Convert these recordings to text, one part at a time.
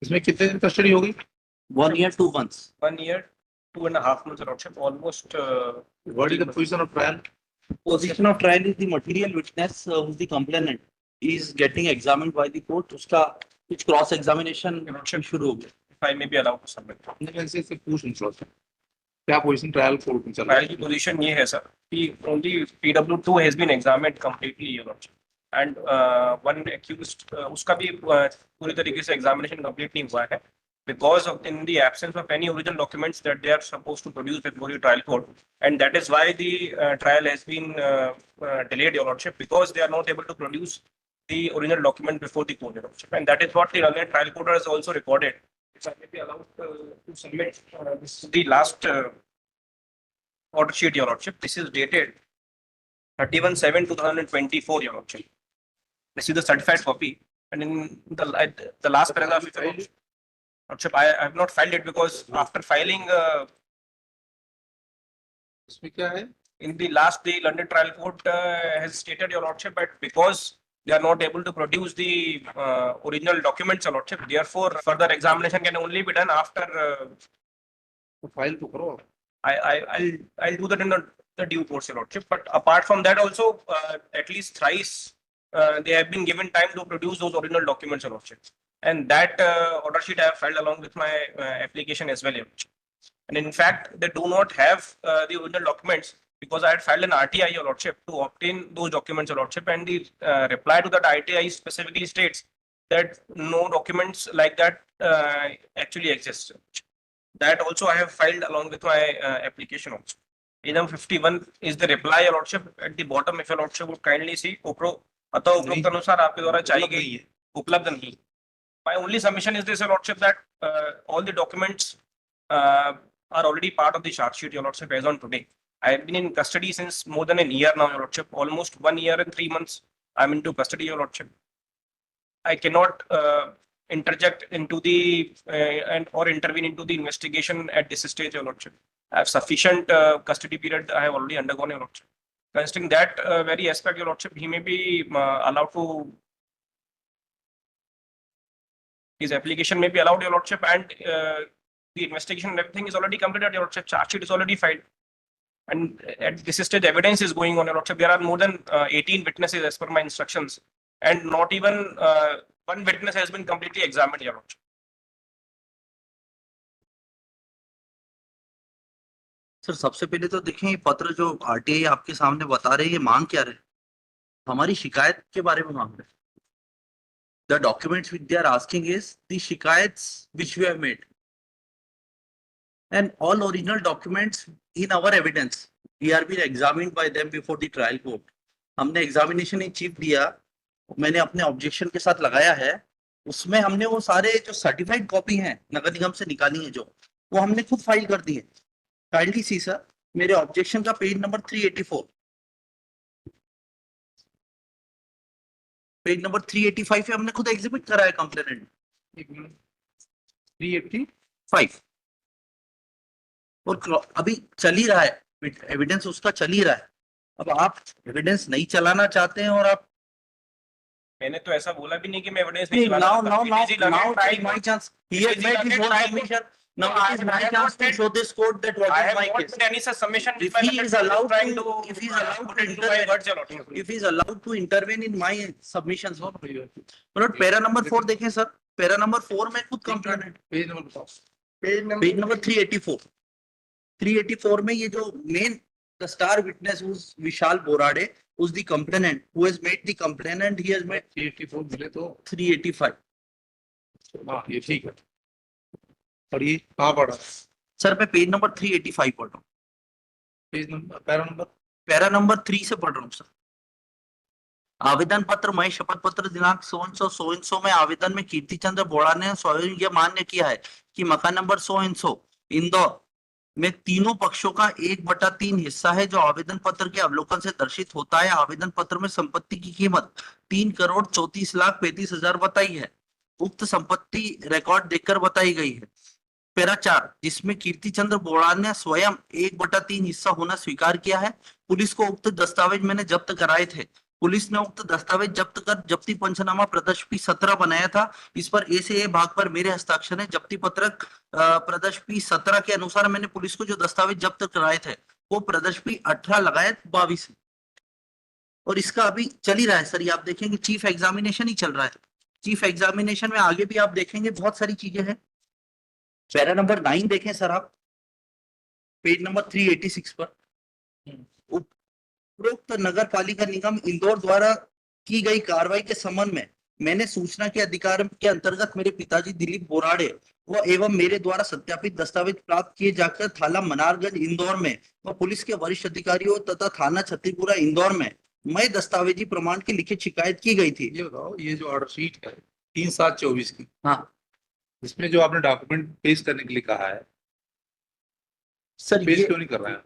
इसमें कितने दिन कस्टडी होगी? 1 year 2 months. 1 year 2.5 months, Your Lordship. Almost. What is the position of trial? Position of trial is the material witness who's the complainant is getting examined by the court. उसका कुछ cross examination शुरू हो गया. If I may be allowed to submit. से पूछ नहीं सकते क्या पोजीशन ट्रायल कोर्ट में चल रहा ट्रायल की पोजीशन ये है सर कि only PW2 has been examined completely, your lordship, and one accused उसका भी पूरी तरीके से एग्जामिनेशन कंप्लीट नहीं हुआ है because of in the absence of any original documents that they are supposed to produce before the trial court, and that is why the trial has been delayed, your lordship, because they are not able to produce the original document before the court, your lordship, and that is what the earlier trial court has also recorded. If I may be allowed to submit, this is the last order sheet, your lordship. This is dated 31/7/2024, your lordship. This is the certified copy, and in the last paragraph, lordship, I have not filed it because after filing इसमें क्या है? in the last, the London trial court has stated, your lordship, that because they are not able to produce the original documents, your lordship, therefore further examination can only be done after file तो करो. I'll do that in the due course, your lordship. But apart from that also, at least thrice they have been given time to produce those original documents, your lordship, and that order sheet I have filed along with my application as well, your lordship. And in fact, they do not have the original documents because I had filed an RTI, your lordship, to obtain those documents, your lordship, and the reply to that RTI specifically states that no documents like that actually exist. That also I have filed along with my application also. Item 51 is the reply, your lordship. At the bottom, if your lordship would kindly see, अतः उपरोक्त अनुसार आपके द्वारा चाहिए गई उपलब्ध नहीं. My only submission is this, your lordship, that all the documents are already part of the charge sheet, your lordship, as on today. I have been in custody since more than a year now, your lordship. Almost 1 year and 3 months I'm into custody, your lordship. I cannot interject into the or intervene into the investigation at this stage, your lordship. I have sufficient custody period I have already undergone, your lordship. Considering that very aspect, your lordship, he may be allowed to, his application may be allowed, your lordship, and the investigation and everything is already completed, your lordship. Charge sheet is already filed, and at this stage evidence is going on, your lordship. There are more than 18 witnesses as per my instructions, and not even one witness has been completely examined, your lordship. Sir सबसे पहले तो देखें ये पत्र जो RTI आपके सामने बता रहे हैं, ये मांग क्या रहे? हमारी शिकायत के बारे में मांग रहे. The documents which they are asking is the shikayats which we have made, and all original documents in our evidence we are being examined by them before the trial court. हमने एग्जामिनेशन इन चीफ दिया, मैंने अपने objection के साथ लगाया है, उसमें हमने वो सारे जो सर्टिफाइड कॉपी हैं नगर निगम से निकाली है जो, वो हमने खुद फाइल कर दी है. काइंडली सी सर मेरे ऑब्जेक्शन का पेज नंबर 384, पेज नंबर 385 पे हमने खुद एग्जिबिट करा है कंप्लेनेंट. 385 और अभी चल ही रहा है एविडेंस, उसका चल ही रहा है. अब आप एविडेंस नहीं चलाना चाहते हैं और आप, मैंने तो ऐसा बोला भी नहीं कि मैं एविडेंस नहीं now चलाना. my chance, he has made his own submission. Now it is my chance to show this court that what is my case. Any such submission. If he is allowed to, if he is allowed to intervene in my submissions, but para number 4 देखें sir, para number 4 में खुद complainant, page number बताओ. Page number 384 में ये जो main the star witness who's Vishal Borade, who's the complainant, who has made the complainant, he has made 384 मिले तो 385. हाँ ये ठीक है. और ये कहाँ पढ़ा? सर मैं पेज नंबर 385 पढ़ रहा हूँ. पेज नंबर पैरा नंबर 3 से पढ़ रहा हूँ सर. आवेदन पत्र मैं शपथ पत्र दिनांक 100 में आवेदन में कीर्ति चंद्र बोड़ा ने स्वयं यह मान्य किया है कि मकान नंबर 100 इंदौर में तीनों पक्षों का 1/3 हिस्सा है जो आवेदन पत्र के अवलोकन से दर्शित होता है. आवेदन पत्र में संपत्ति की कीमत 3,34,35,000 बताई है. उक्त संपत्ति रिकॉर्ड देखकर बताई गई है. पैरा 4 जिसमें कीर्ति चंद्र बोड़ा ने स्वयं 1/3 हिस्सा होना स्वीकार किया है. पुलिस को उक्त दस्तावेज मैंने जब्त कराए थे. पुलिस ने उक्त दस्तावेज जब्त कर जब्ती पंचनामा प्रदर्श P17 बनाया था। इस पर ए से ए भाग पर मेरे हस्ताक्षर है। जब्ती पत्रक प्रदर्श P17 के अनुसार मैंने पुलिस को जो दस्तावेज जब्त कराए थे वो प्रदर्श P18 लगायत 22 है। और इसका अभी चल ही रहा है सर, ये आप देखेंगे चीफ एग्जामिनेशन ही चल रहा है। चीफ एग्जामिनेशन में आगे भी आप देखेंगे बहुत सारी चीजें हैं। पैरा नंबर 9 देखें सर आप, पेज नंबर 386 पर। उपरोक्त नगर पालिका निगम इंदौर द्वारा की गई कार्रवाई के संबंध में मैंने सूचना के अधिकार के अंतर्गत मेरे पिताजी दिलीप बोराड़े व एवं मेरे द्वारा सत्यापित दस्तावेज प्राप्त किए जाकर थाना मनारगंज इंदौर में व पुलिस के वरिष्ठ अधिकारियों तथा थाना छत्तीपुरा इंदौर में मैं दस्तावेजी प्रमाण की लिखित शिकायत की गई थी। ये बताओ, ये जो ऑर्डर शीट है 3/7/24 की, हाँ इसमें जो आपने डॉक्यूमेंट पेश करने के लिए कहा है, सर, पेश ये क्यों नहीं कर रहे हैं?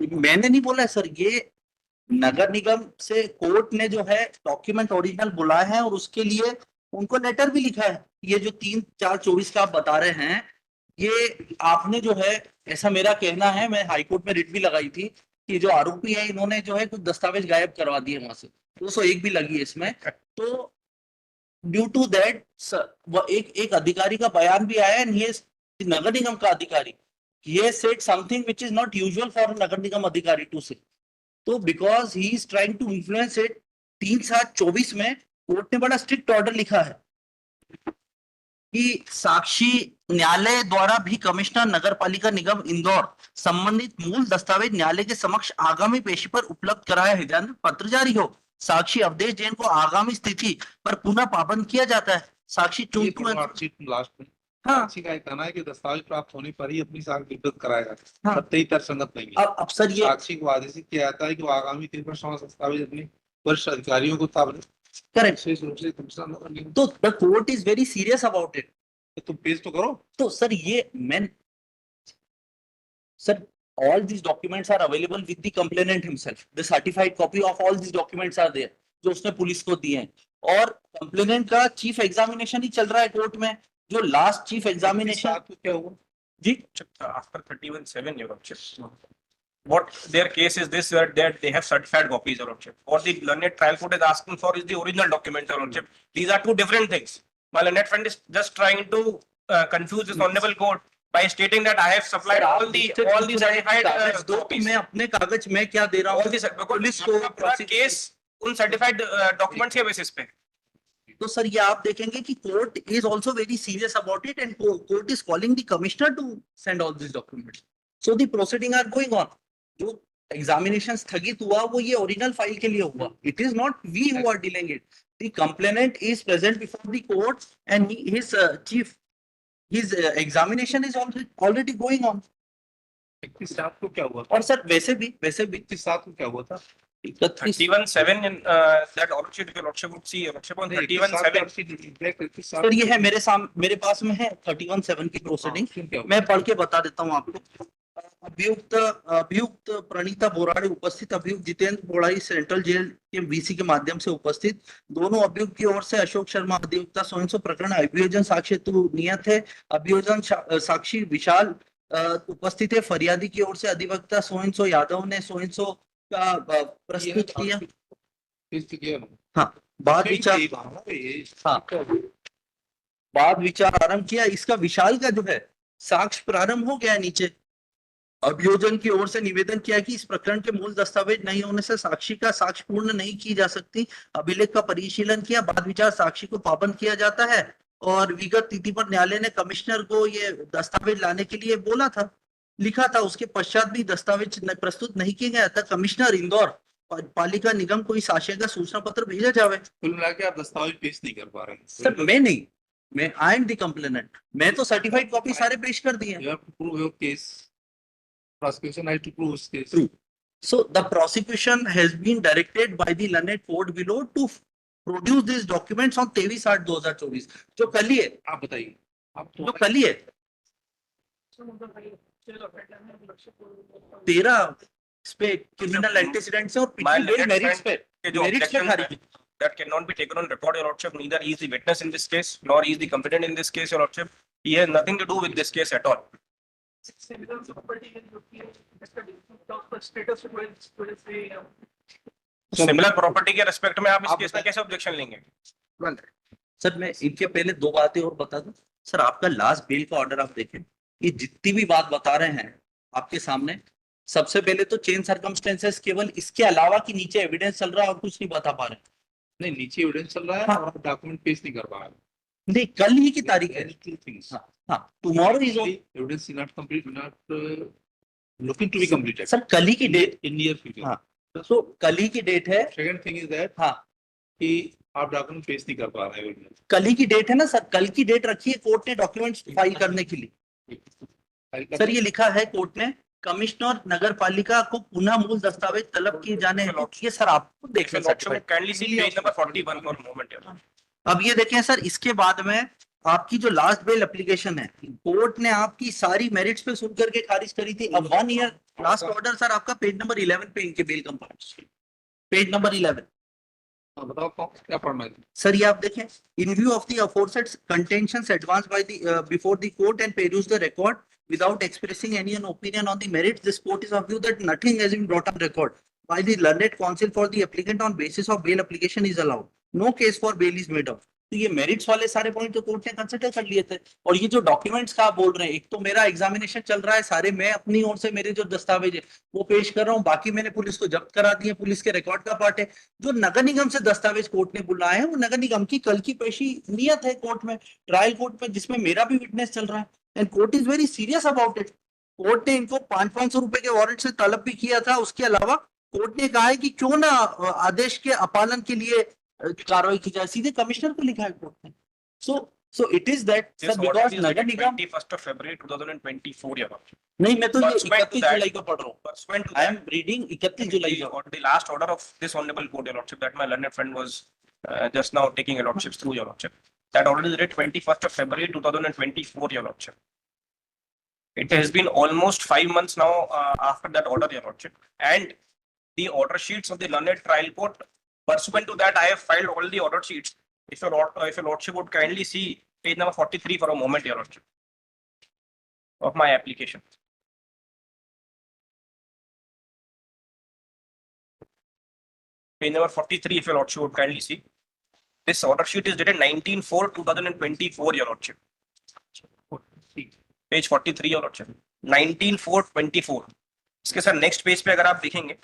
मैंने नहीं बोला है सर, ये नगर निगम से कोर्ट ने जो है डॉक्यूमेंट ओरिजिनल बुलाया है और उसके लिए उनको लेटर भी लिखा है। ये जो 3/4/24 का आप बता रहे हैं, ये आपने जो है, ऐसा मेरा कहना है, मैं हाईकोर्ट में रिट भी लगाई थी कि जो आरोपी है इन्होंने जो है कुछ दस्तावेज गायब करवा दिए वहां से, 201 भी लगी है इसमें। तो ड्यू टू दैट एक अधिकारी का बयान भी आया है, ये नगर निगम का अधिकारी, he has said something which is not usual for a नगर निगम अधिकारी to say। तो because he is trying to influence it, 3/7/24 में कोर्ट ने बड़ा स्ट्रिक्ट ऑर्डर लिखा है कि साक्षी न्यायालय द्वारा भी कमिश्नर नगर पालिका निगम इंदौर संबंधित मूल दस्तावेज न्यायालय के समक्ष आगामी पेशी पर उपलब्ध कराया है, जन पत्र जारी हो। साक्षी अवधेश जैन को आगामी स्थिति पर पुनः पाबंद किया जाता है। साक्षी ये चुनकू, मार्कशीट लास्ट में हाँ साक्षी का एक कहना है कि दस्तावेज प्राप्त होने पर ही अपनी साख विकृत कराएगा। हाँ। सत्य तर्कसंगत नहीं है। अब सर ये साक्षी को आदेशित किया जाता है कि वो आगामी 3 वर्षों में दस्तावेज अपने वरिष्ठ अधिकारियों को ताबड़े करेक्ट, विशेष रूप से कमिश्नर नगर निगम। तो the court is very serious about it. तो तुम पेश तो करो। तो सर ये मैं sir, all these documents are available with the complainant himself, the certified copy of all these documents are there जो उसने पुलिस को दिए हैं। और कंप्लेनेंट का चीफ एग्जामिनेशन ही चल रहा है कोर्ट में, जो लास्ट चीफ एग्जामिनेशन तो क्या हुआ जी, After 31/7, Your Lordship. What their case is this, that they have certified copies, Your Lordship. What the learned trial court is asking for is the original document, Your Lordship. These are two different things. My learned friend is just trying to confuse this honorable court by stating that I have supplied all the certified copies. मैं अपने कागज में क्या दे रहा All हूँ the police को, पूरा case उन सर्टिफाइड डॉक्यूमेंट्स के बेसिस पे। तो सर ये आप देखेंगे कि court is also very serious about it and court is calling the commissioner to send all this documents. So the proceeding are going on. जो एग्जामिनेशन स्थगित हुआ वो ये ओरिजिनल फाइल के लिए हुआ, it is not we who are dealing it. The complainant is present before the court and his chief, his examination is already going on. 31/7 को क्या हुआ? और सर वैसे भी 31/7 को क्या हुआ था? 31/7 in that Lordship, Your Lordship would see, Your Lordship, on 31/7. Sir ये है मेरे पास में है 31/7 की प्रोसीडिंग, मैं पढ़ के बता देता हूँ आपको। अभियुक्त प्रणीता बोराड़े उपस्थित, अभियुक्त जितेंद्र बोराड़ी सेंट्रल जेल के वीसी के माध्यम से उपस्थित। दोनों अभियुक्त की ओर से अशोक शर्मा अधिवक्ता स्वयं प्रकरण अभियोजन साक्ष्य हेतु नियत है। अभियोजन साक्षी विशाल उपस्थित है। फरियादी की ओर से अधिवक्ता स्वयं यादव ने स्वयं का प्रस्तुत किया। हाँ, बाद विचार आरंभ किया। इसका विशाल का जो है साक्ष्य प्रारंभ हो गया नीचे। अभियोजन की ओर से निवेदन किया कि इस प्रकरण के मूल दस्तावेज नहीं होने से साक्षी का साक्ष्य पूर्ण नहीं की जा सकती। अभिलेख का परिशीलन किया, बाद विचार साक्षी को पाबंद किया जाता है और विगत तिथि पर न्यायालय ने कमिश्नर को ये दस्तावेज लाने के लिए बोला था, लिखा था। उसके पश्चात भी दस्तावेज प्रस्तुत नहीं किए गए तक कमिश्नर इंदौर पालिका निगम को इस आशय का सूचना पत्र भेजा जावे। कुल मिला के आप दस्तावेज पेश नहीं कर पा रहे हैं। सर मैं नहीं, मैं आई एम द कंप्लेनेंट, मैं तो सर्टिफाइड कॉपी सारे पेश कर दिए। You have to prove your case. Prosecution has to prove its case. True. So the prosecution has been directed by the learned court below to produce these documents on 23/8/2024, जो कल ही है। आप बताइए, आप तो जो कल ही है 13 इस पे क्रिमिनल एंटीसीडेंट से और पिछली मेरिट्स पे खारिज। That cannot be taken on record, Your Lordship. Neither he is the witness in this case, nor he is the complainant in this case, Your Lordship. He has nothing to do with this case at all. Similar property के respect में आप इस आप case में बताएं। कैसे objection लेंगे? Sir मैं इनके पहले दो बातें और बता दूं। सर आपका लास्ट बेल का ऑर्डर आप देखें, ये जितनी भी बात बता रहे हैं आपके सामने, सबसे पहले तो चेन सर्कमस्टेंसेस केवल इसके अलावा कि नीचे एविडेंस चल रहा है और कुछ नहीं बता पा रहे। नहीं, नीचे एविडेंस चल रहा है हाँ। और आप डॉक्यूमेंट पेश नहीं कर पा रहे। नहीं, कल ही की तारीख है। Two things. हाँ हाँ, tomorrow is Evidence is not complete, not looking to be completed. Sir कल ही की डेट। In near future. हाँ, तो कल ही की डेट है। Second thing is that हाँ, कि आप डॉक्यूमेंट पेश नहीं कर पा रहे हैं। कल ही की डेट है ना सर, कल की डेट रखी है कोर्ट ने डॉक्यूमेंट्स फाइल करने के लिए। सर ये लिखा है कोर्ट ने, कमिश्नर नगर पालिका को पुनः मूल दस्तावेज तलब किए जाने हैं। ये सर आपको देख सकते हैं। Kindly C page number 41 for moment. अब ये देखें सर, इसके बाद में आपकी जो लास्ट बेल एप्लीकेशन है, कोर्ट ने आपकी सारी मेरिट्स पे सुन करके खारिज करी थी। अब 1 ईयर लास्ट ऑर्डर सर आपका पेज नंबर 11 पे इनके बेल कंपाउंड्स, पेज नंबर 11। बताओ क्या पढ़ना है? सर ये आप देखें, in view of the aforesaid contentions advance by the before the court and peruse the record without expressing any opinion on the merits, this court is of view that nothing has been brought on record by the learned counsel for the applicant on basis of bail application is allowed. No case for bail is made out. तो ये merits वाले सारे point तो court ने consider कर लिए थे। और ये जो डॉक्यूमेंट्स का आप बोल रहे हैं, एक तो मेरा एग्जामिनेशन चल रहा है, सारे मैं अपनी ओर से मेरे जो दस्तावेज है वो पेश कर रहा हूँ, बाकी मैंने पुलिस को जब्त करा दिए, पुलिस के रिकॉर्ड का पार्ट है। जो नगर निगम से दस्तावेज कोर्ट ने बुलाए हैं, वो नगर निगम की कल की पेशी नियत है कोर्ट में, ट्रायल कोर्ट में, जिसमें मेरा भी विटनेस चल रहा है। And court is very serious about it. Court ने इनको 500-500 रुपए के वारंट से तलब भी किया था। उसके अलावा कोर्ट ने कहा है कि क्यों ना आदेश के अपालन के लिए कार्रवाई की जाए, सीधे कमिश्नर को लिखा है कोर्ट ने। So it is that sir, because Nagar Nigam 21st of February 2024 या नहीं, मैं तो ये Pursuant to 31 that- जुलाई का पढ़ रहा हूँ। pursuant to I that, am reading 31 जुलाई का। or the last order of this honorable court, your lordship, that my learned friend was just now taking your lordship through, your lordship. That order is dated 21st of February 2024, your lordship. It has been almost 5 months now after that order, your lordship, and the order sheets of the learned trial court. Pursuant to that, I have filed all the order sheets. If your lordship would kindly see page number 43 for a moment, your lordship, of my application. Page number 43, if your lordship would kindly see. This order sheet is dated 19/4/2024, your lordship. Page 43, your lordship. 19/4/24. इसके sir next page पे अगर आप देखेंगे,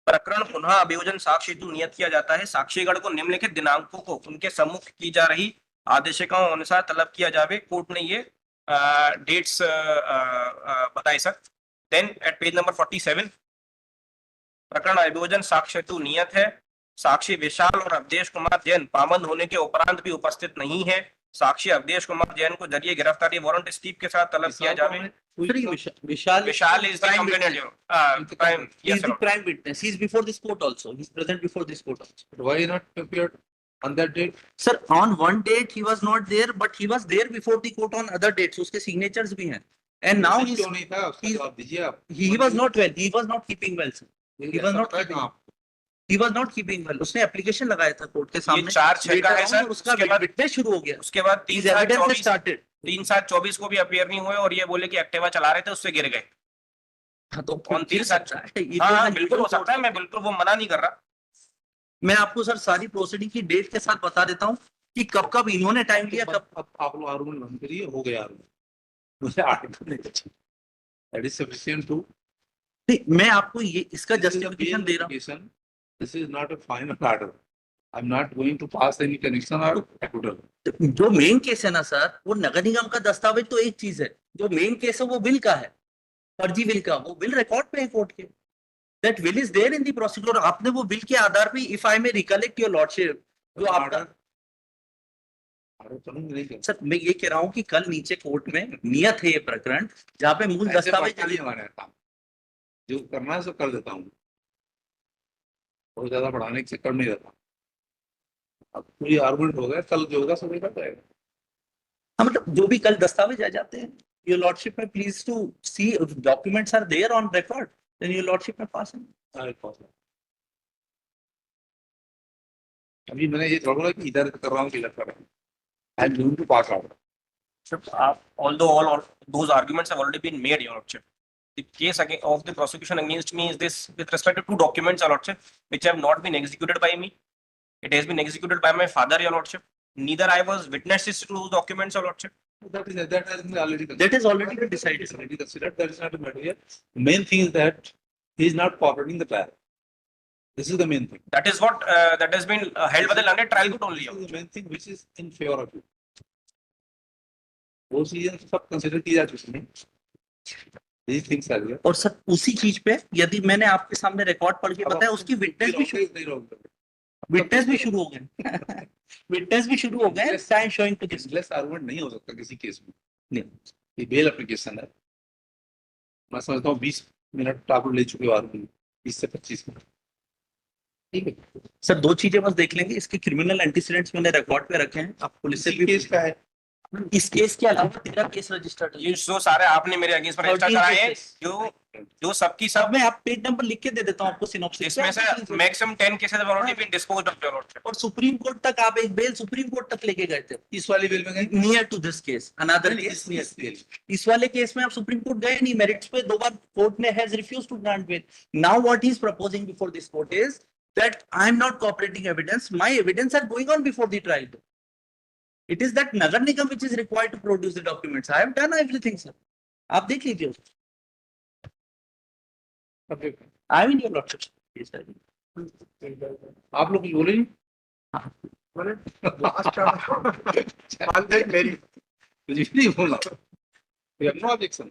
प्रकरण पुनः अभियोजन साक्ष्य हेतु नियत किया जाता है। साक्षीगण को निम्नलिखित दिनांकों को उनके सम्मुख की जा रही आदेशिकाओं अनुसार तलब किया जावे। कोर्ट ने ये डेट्स बताए sir. Then at page number 47, प्रकरण अभियोजन साक्ष्य हेतु नियत है। साक्षी विशाल और अवधेश कुमार जैन पाबंद होने के उपरांत भी उपस्थित नहीं है। साक्षी अवधेश कुमार जैन को जरिए गिरफ्तारी वारंट स्टीप के साथ तलब किया जावे। विशाल is the complainant, your prime, he yes, is the sir. prime witness. He is before this court also. He is present before this court also. Why not appeared on that date? Sir, on one date he was not there, but he was there before the court on other dates. उसके signatures भी हैं. And now Notice he's, क्यों नहीं था? उसका जवाब दीजिए आप। he was not well. He was not keeping well, sir. He was not पता है keeping. कहाँ? He was not keeping well. उसने एप्लीकेशन लगाया था कोर्ट के सामने। 4/6 का है Later on सर। उसका उसके बाद- विटनेस शुरू हो गया। उसके बाद His evidence has started. 3/7/24 को भी अपियर नहीं हुए और ये बोले कि एक्टिवा चला रहे थे, उससे गिर गए। हाँ, तो कौन गिर 3/7? सकता है। ये हाँ, तो बिल्कुल हो सकता है, मैं बिल्कुल वो मना नहीं कर रहा। मैं आपको सर सारी प्रोसीडिंग की डेट के साथ बता देता हूँ कि कब कब इन्होंने टाइम लिया, कब अब आप लोग आर्गुमेंट बंद करिए, हो गया आर्गुमेंट। मुझे आर्टिकल नहीं चाहिए। That is sufficient to नहीं, मैं आपको ये इसका जस्टिफिकेशन दे रहा हूँ। This is not a final order. I'm not going to pass any conviction or acquittal. जो मेन केस है ना सर, वो नगर निगम का दस्तावेज तो एक चीज है, जो मेन केस है वो बिल का है, फर्जी बिल का। वो बिल रिकॉर्ड पे है कोर्ट के। That will is there in the procedure. आपने वो बिल के आधार पे, if I may recollect your lordship, जो आपका Order तो नहीं करें। सर, मैं ये कह रहा हूँ कि कल नीचे कोर्ट में नियत है ये प्रकरण, जहाँ पे मूल ऐसे दस्तावेज पढ़ता नहीं हमारे यहाँ काम। जो करना है सो कर देता हूँ। बहुत ज्यादा पढ़ाने के चक्कर नहीं रहता। अब पूरी आर्गुमेंट हो गया, कल जो होगा सब देखा जाएगा। हाँ, मतलब जो भी कल दस्तावेज आ जाते हैं, your lordship may please to see documents are there on record, then your lordship may pass है। अभी मैंने ये थोड़ा कि इधर कर रहा हूँ कि इधर कर रहा हूँ। I am going to pass out. Although all those arguments have already been made, your lordship, the case of the prosecution against me is this with respect to two documents, Your Lordship, which have not been executed by me. It has been executed by my father, Your Lordship. Neither I was witnesses to those documents, Your Lordship. That has been already considered. That is already been decided. It's already considered. That is not a matter here. The main thing is that he is not cooperating the trial. This is the main thing. That is what that has been held by the learned trial court only. This is the main thing which is in favor of you. वो चीजें सब consider की जा चुकी हैं. These things are there. और sir उसी चीज पे यदि मैंने आपके सामने रिकॉर्ड पढ़ के बताया उसकी विटनेस भी शुरू हो गए. विटनेस भी शुरू हो गए. Sign showing to this. Baseless argument नहीं हो सकता किसी केस में. नहीं. ये बेल एप्लीकेशन है. मैं समझता हूँ 20 मिनट आप ले चुके हो आर्गुमेंट. 20 से 25 मिनट. ठीक है. सर दो चीजें बस देख लेंगे. इसके क्रिमिनल एंटीसीडेंट्स मैंने रिकॉर्ड पे रखे हैं. आप पुलिस से इसी भी केस का है. इस केस के अलावा 13 केस रजिस्टर्ड है. ये जो सारे आपने मेरे अगेंस्ट में रजिस्टर कराए हैं, जो सबकी सब अब मैं आप पेज नंबर लिख के दे देता हूँ आपको सिनॉप्सिस. इसमें से maximum 10 cases have already been disposed of, Your Lordship. और सुप्रीम कोर्ट तक आप एक बेल सुप्रीम कोर्ट तक लेके गए थे. इस वाली बेल में गए. Near to this case another case. इस वाले केस में आप सुप्रीम कोर्ट गए नहीं. मेरिट्स पे दो बार कोर्ट ने has refused to grant bail. Now what he is proposing before this court is that I am not cooperating evidence. My evidence are going on before the trial. It is that Nagar Nigam which is required to produce the documents. I have done everything, sir. आप देख लीजिए. I mean your lordship. Yes, sir. आप लोग कुछ बोले नहीं. कुछ नहीं बोला. We have no objection.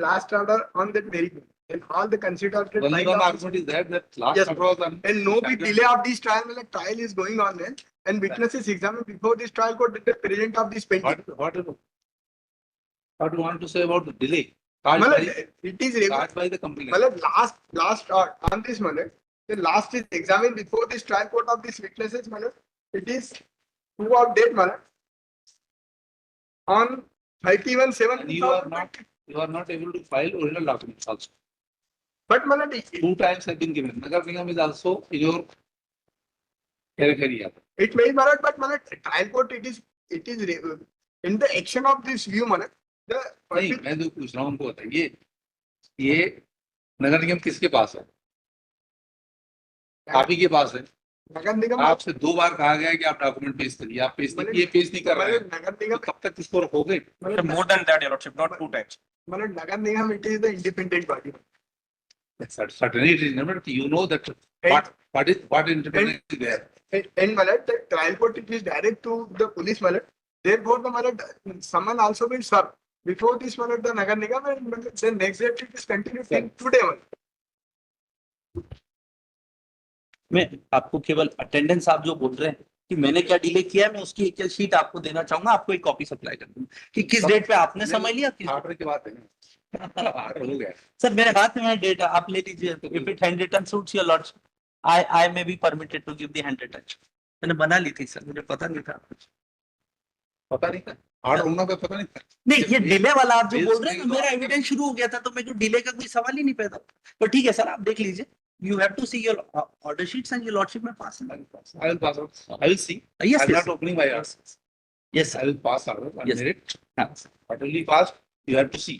Last order on that very thing. And all the considered Only one argument is that last Yes. order was on. and no be delay of this trial. Trial is going on then, and witnesses examined before this trial court the president of this pending. What do you want to say about the delay? Caused It is caused by the complaint. last on this matter. The last is examined before this trial court of these witnesses. It is 2 of date on 31/7. And you are not able to file original documents also. But 2 times have been given. Nagar Nigam is also in your periphery. it may be but trial court it is in the action of this view the नहीं, मैं जो पूछ रहा हूँ उनको बताइए. ये नगर निगम किसके पास है? आप ही के पास है. नगर निगम आपसे 2 बार कहा गया है कि आप डॉक्यूमेंट पेश करिए. आप पेश नहीं किए, पेश नहीं कर रहे हैं. नगर निगम तो कब तक इसको रखोगे? More than that, Your Lordship, not 2 times. Nagar Nigam it is the independent body. Certainly it is not. You know that what independence is there. And the trial court it is direct to the police therefore the someone also will serve before this the Nagar Nigam and then next day it is continued till today. मैं आपको केवल attendance आप जो बोल रहे हैं कि मैंने क्या डिले किया है, मैं उसकी एक शीट आपको देना चाहूंगा. आपको एक कॉपी सप्लाई कर दूंगा कि किस डेट पे आपने समय लिया. ऑर्डर की बात है. ऑर्डर हो गया. सर मेरे हाथ में डेट आप ले लीजिए. If it handwritten suits your lordship I may be permitted to give the handwritten. मैंने बना ली थी सर, मुझे पता नहीं था. पता नहीं था. ऑर्डर होना का पता नहीं था. नहीं ये डिले वाला आप जो Bills बोल रहे हैं नहीं ना, मेरा तो- एविडेंस शुरू हो गया था तो मेरे को डिले का कोई सवाल ही नहीं पैदा. पर ठीक है सर, आप देख लीजिए. You have to see your order sheets and your lordship may pass है. I will pass out. I will see. Yes, I'm yes. not opening my eyes. Yes, I sir. will pass order on Yes. merit. हाँ. What will be passed, you have to see.